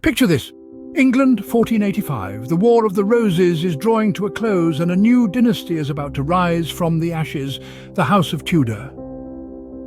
Picture this. England, 1485. The War of the Roses is drawing to a close and a new dynasty is about to rise from the ashes, the House of Tudor.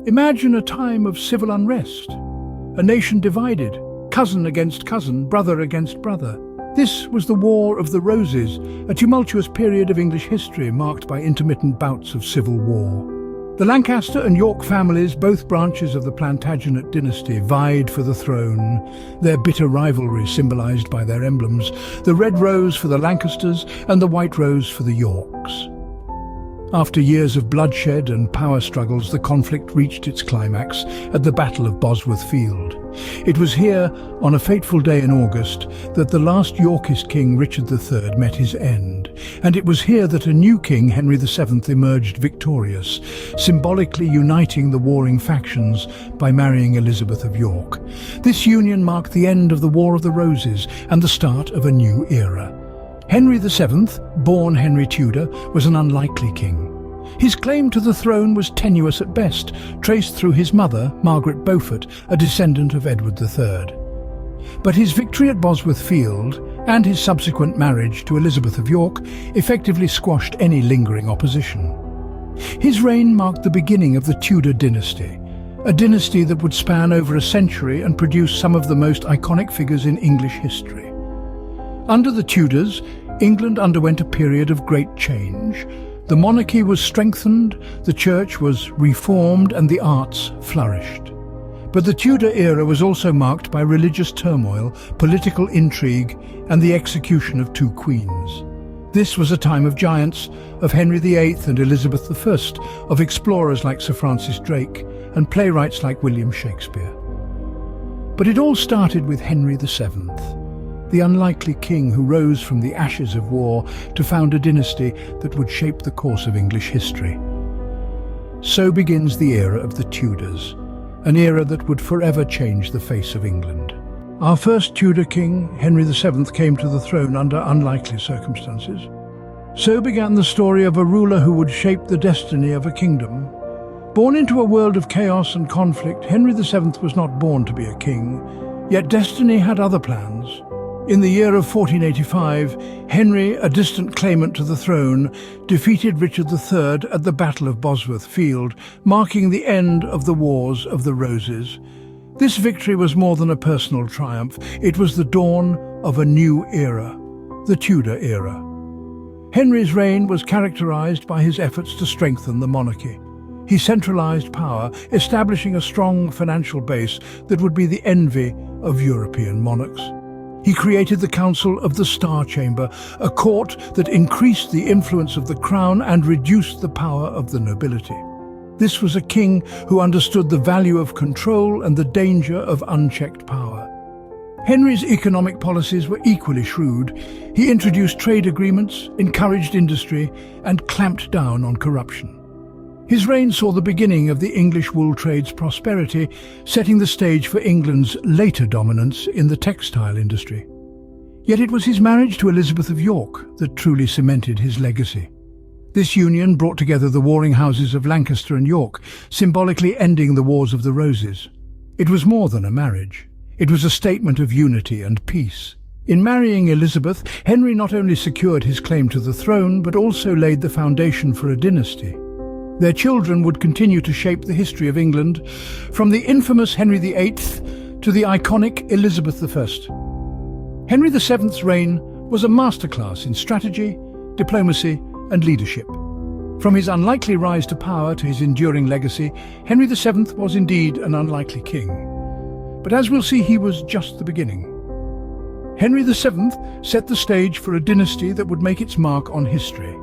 Imagine a time of civil unrest, a nation divided, cousin against cousin, brother against brother. This was the War of the Roses, a tumultuous period of English history marked by intermittent bouts of civil war. The Lancaster and York families, both branches of the Plantagenet dynasty, vied for the throne, their bitter rivalry symbolised by their emblems, the red rose for the Lancasters and the white rose for the Yorks. After years of bloodshed and power struggles, the conflict reached its climax at the Battle of Bosworth Field. It was here, on a fateful day in August, that the last Yorkist king, Richard III, met his end. And it was here that a new king, Henry VII, emerged victorious, symbolically uniting the warring factions by marrying Elizabeth of York. This union marked the end of the War of the Roses and the start of a new era. Henry VII, born Henry Tudor, was an unlikely king. His claim to the throne was tenuous at best, traced through his mother, Margaret Beaufort, a descendant of Edward III. But his victory at Bosworth Field and his subsequent marriage to Elizabeth of York effectively squashed any lingering opposition. His reign marked the beginning of the Tudor dynasty, a dynasty that would span over a century and produce some of the most iconic figures in English history. Under the Tudors, England underwent a period of great change. The monarchy was strengthened, the church was reformed, and the arts flourished. But the Tudor era was also marked by religious turmoil, political intrigue, and the execution of two queens. This was a time of giants, of Henry VIII and Elizabeth I, of explorers like Sir Francis Drake, and playwrights like William Shakespeare. But it all started with Henry VII. The unlikely king who rose from the ashes of war to found a dynasty that would shape the course of English history. So begins the era of the Tudors, an era that would forever change the face of England. Our first Tudor king, Henry VII, came to the throne under unlikely circumstances. So began the story of a ruler who would shape the destiny of a kingdom. Born into a world of chaos and conflict, Henry VII was not born to be a king, yet destiny had other plans. In the year of 1485, Henry, a distant claimant to the throne, defeated Richard III at the Battle of Bosworth Field, marking the end of the Wars of the Roses. This victory was more than a personal triumph. It was the dawn of a new era, the Tudor era. Henry's reign was characterized by his efforts to strengthen the monarchy. He centralized power, establishing a strong financial base that would be the envy of European monarchs. He created the Council of the Star Chamber, a court that increased the influence of the crown and reduced the power of the nobility. This was a king who understood the value of control and the danger of unchecked power. Henry's economic policies were equally shrewd. He introduced trade agreements, encouraged industry, and clamped down on corruption. His reign saw the beginning of the English wool trade's prosperity, setting the stage for England's later dominance in the textile industry. Yet it was his marriage to Elizabeth of York that truly cemented his legacy. This union brought together the warring houses of Lancaster and York, symbolically ending the Wars of the Roses. It was more than a marriage. It was a statement of unity and peace. In marrying Elizabeth, Henry not only secured his claim to the throne, but also laid the foundation for a dynasty. Their children would continue to shape the history of England, from the infamous Henry VIII to the iconic Elizabeth I. Henry VII's reign was a masterclass in strategy, diplomacy, and leadership. From his unlikely rise to power to his enduring legacy, Henry VII was indeed an unlikely king. But as we'll see, he was just the beginning. Henry VII set the stage for a dynasty that would make its mark on history.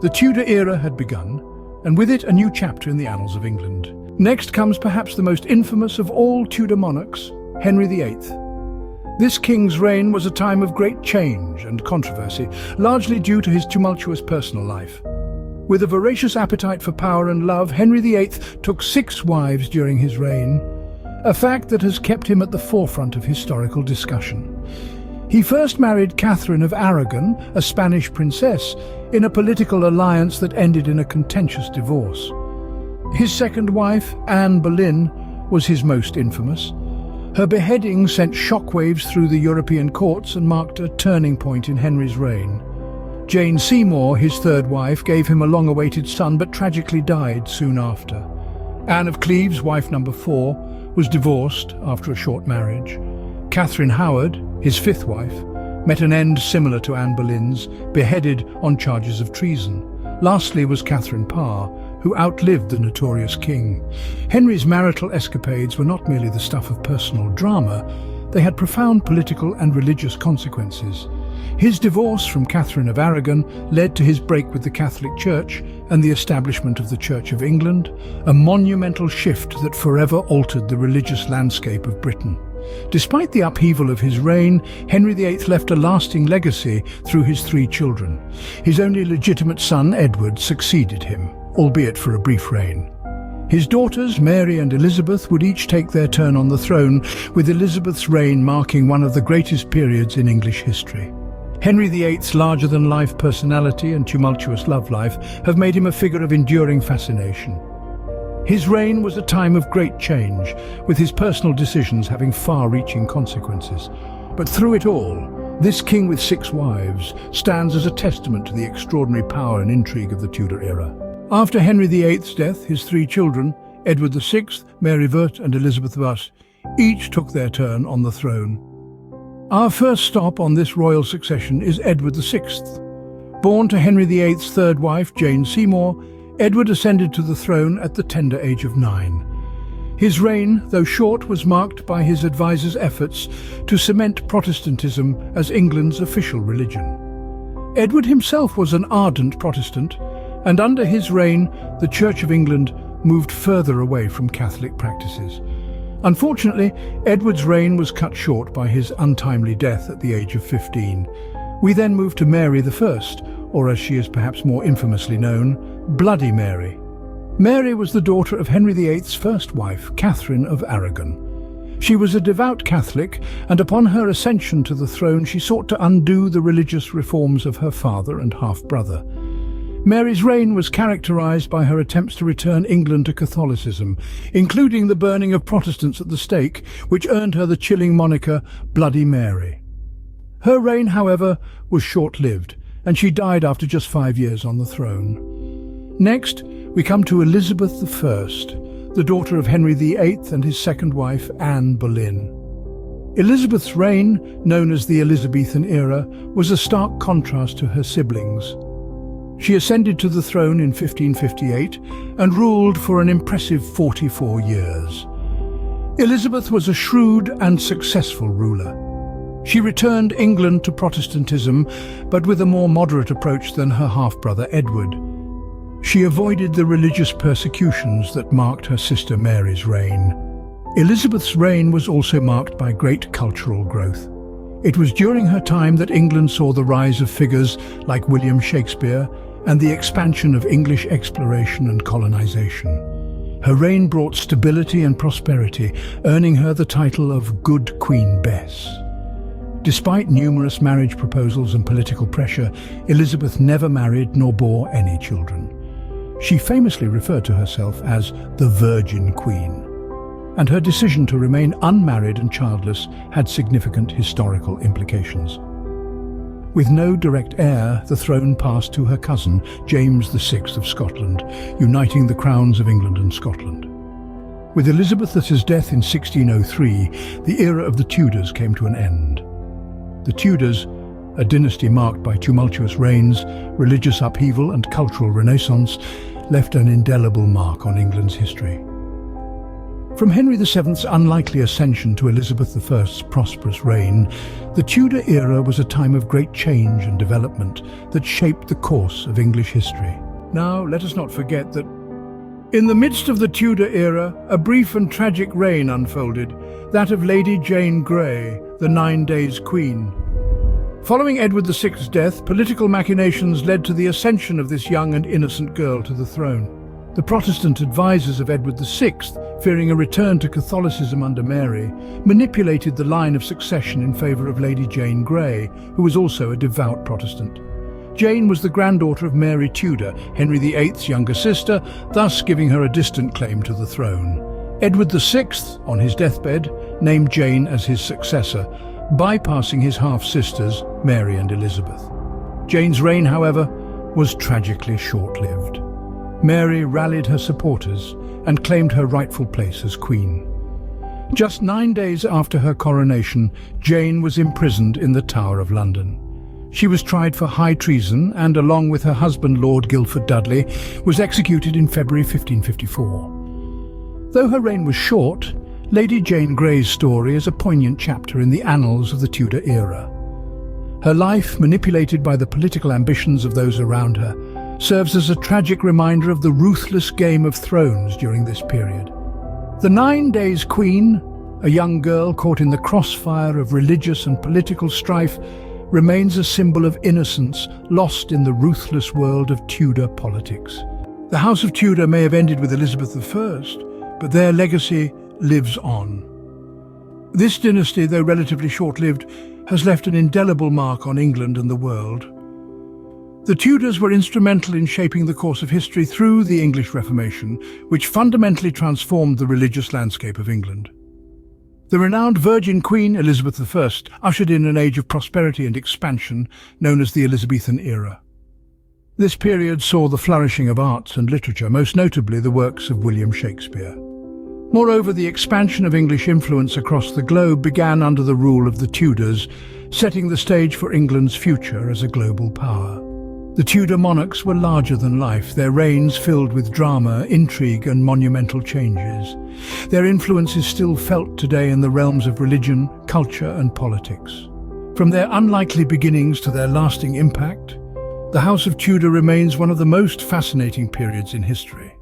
The Tudor era had begun, and with it a new chapter in the annals of England. Next comes perhaps the most infamous of all Tudor monarchs, Henry VIII. This king's reign was a time of great change and controversy, largely due to his tumultuous personal life. With a voracious appetite for power and love, Henry VIII took 6 wives during his reign, a fact that has kept him at the forefront of historical discussion. He first married Catherine of Aragon, a Spanish princess, in a political alliance that ended in a contentious divorce. His second wife, Anne Boleyn, was his most infamous. Her beheading sent shockwaves through the European courts and marked a turning point in Henry's reign. Jane Seymour, his third wife, gave him a long-awaited son but tragically died soon after. Anne of Cleves, wife number 4, was divorced after a short marriage. Catherine Howard, his fifth wife, met an end similar to Anne Boleyn's, beheaded on charges of treason. Lastly was Catherine Parr, who outlived the notorious king. Henry's marital escapades were not merely the stuff of personal drama, they had profound political and religious consequences. His divorce from Catherine of Aragon led to his break with the Catholic Church and the establishment of the Church of England, a monumental shift that forever altered the religious landscape of Britain. Despite the upheaval of his reign, Henry VIII left a lasting legacy through his 3 children. His only legitimate son, Edward, succeeded him, albeit for a brief reign. His daughters, Mary and Elizabeth, would each take their turn on the throne, with Elizabeth's reign marking one of the greatest periods in English history. Henry VIII's larger-than-life personality and tumultuous love life have made him a figure of enduring fascination. His reign was a time of great change, with his personal decisions having far-reaching consequences. But through it all, this king with 6 wives stands as a testament to the extraordinary power and intrigue of the Tudor era. After Henry VIII's death, his 3 children, Edward VI, Mary Vert and Elizabeth Vos, each took their turn on the throne. Our first stop on this royal succession is Edward VI. Born to Henry VIII's third wife, Jane Seymour, Edward ascended to the throne at the tender age of 9. His reign, though short, was marked by his advisors' efforts to cement Protestantism as England's official religion. Edward himself was an ardent Protestant, and under his reign, the Church of England moved further away from Catholic practices. Unfortunately, Edward's reign was cut short by his untimely death at the age of 15. We then move to Mary I, or as she is perhaps more infamously known, Bloody Mary. Mary was the daughter of Henry VIII's first wife, Catherine of Aragon. She was a devout Catholic, and upon her ascension to the throne she sought to undo the religious reforms of her father and half-brother. Mary's reign was characterized by her attempts to return England to Catholicism, including the burning of Protestants at the stake, which earned her the chilling moniker Bloody Mary. Her reign, however, was short-lived, and she died after just 5 years on the throne. Next, we come to Elizabeth I, the daughter of Henry VIII and his second wife, Anne Boleyn. Elizabeth's reign, known as the Elizabethan era, was a stark contrast to her siblings. She ascended to the throne in 1558 and ruled for an impressive 44 years. Elizabeth was a shrewd and successful ruler. She returned England to Protestantism, but with a more moderate approach than her half-brother Edward. She avoided the religious persecutions that marked her sister Mary's reign. Elizabeth's reign was also marked by great cultural growth. It was during her time that England saw the rise of figures like William Shakespeare and the expansion of English exploration and colonization. Her reign brought stability and prosperity, earning her the title of Good Queen Bess. Despite numerous marriage proposals and political pressure, Elizabeth never married nor bore any children. She famously referred to herself as the Virgin Queen, and her decision to remain unmarried and childless had significant historical implications. With no direct heir, the throne passed to her cousin, James VI of Scotland, uniting the crowns of England and Scotland. With Elizabeth's death in 1603, the era of the Tudors came to an end. The Tudors, a dynasty marked by tumultuous reigns, religious upheaval and cultural renaissance, left an indelible mark on England's history. From Henry VII's unlikely ascension to Elizabeth I's prosperous reign, the Tudor era was a time of great change and development that shaped the course of English history. Now, let us not forget that in the midst of the Tudor era, a brief and tragic reign unfolded, that of Lady Jane Grey, the 9 Days Queen. Following Edward VI's death, political machinations led to the ascension of this young and innocent girl to the throne. The Protestant advisors of Edward VI, fearing a return to Catholicism under Mary, manipulated the line of succession in favour of Lady Jane Grey, who was also a devout Protestant. Jane was the granddaughter of Mary Tudor, Henry VIII's younger sister, thus giving her a distant claim to the throne. Edward VI, on his deathbed, named Jane as his successor, bypassing his half-sisters, Mary and Elizabeth. Jane's reign, however, was tragically short-lived. Mary rallied her supporters and claimed her rightful place as queen. Just 9 days after her coronation, Jane was imprisoned in the Tower of London. She was tried for high treason and, along with her husband Lord Guildford Dudley, was executed in February 1554. Though her reign was short, Lady Jane Grey's story is a poignant chapter in the annals of the Tudor era. Her life, manipulated by the political ambitions of those around her, serves as a tragic reminder of the ruthless game of thrones during this period. The 9 Days Queen, a young girl caught in the crossfire of religious and political strife, remains a symbol of innocence lost in the ruthless world of Tudor politics. The House of Tudor may have ended with Elizabeth I, but their legacy lives on. This dynasty, though relatively short-lived, has left an indelible mark on England and the world. The Tudors were instrumental in shaping the course of history through the English Reformation, which fundamentally transformed the religious landscape of England. The renowned Virgin Queen Elizabeth I ushered in an age of prosperity and expansion known as the Elizabethan era. This period saw the flourishing of arts and literature, most notably the works of William Shakespeare. Moreover, the expansion of English influence across the globe began under the rule of the Tudors, setting the stage for England's future as a global power. The Tudor monarchs were larger than life, their reigns filled with drama, intrigue and monumental changes. Their influence is still felt today in the realms of religion, culture and politics. From their unlikely beginnings to their lasting impact, the House of Tudor remains one of the most fascinating periods in history.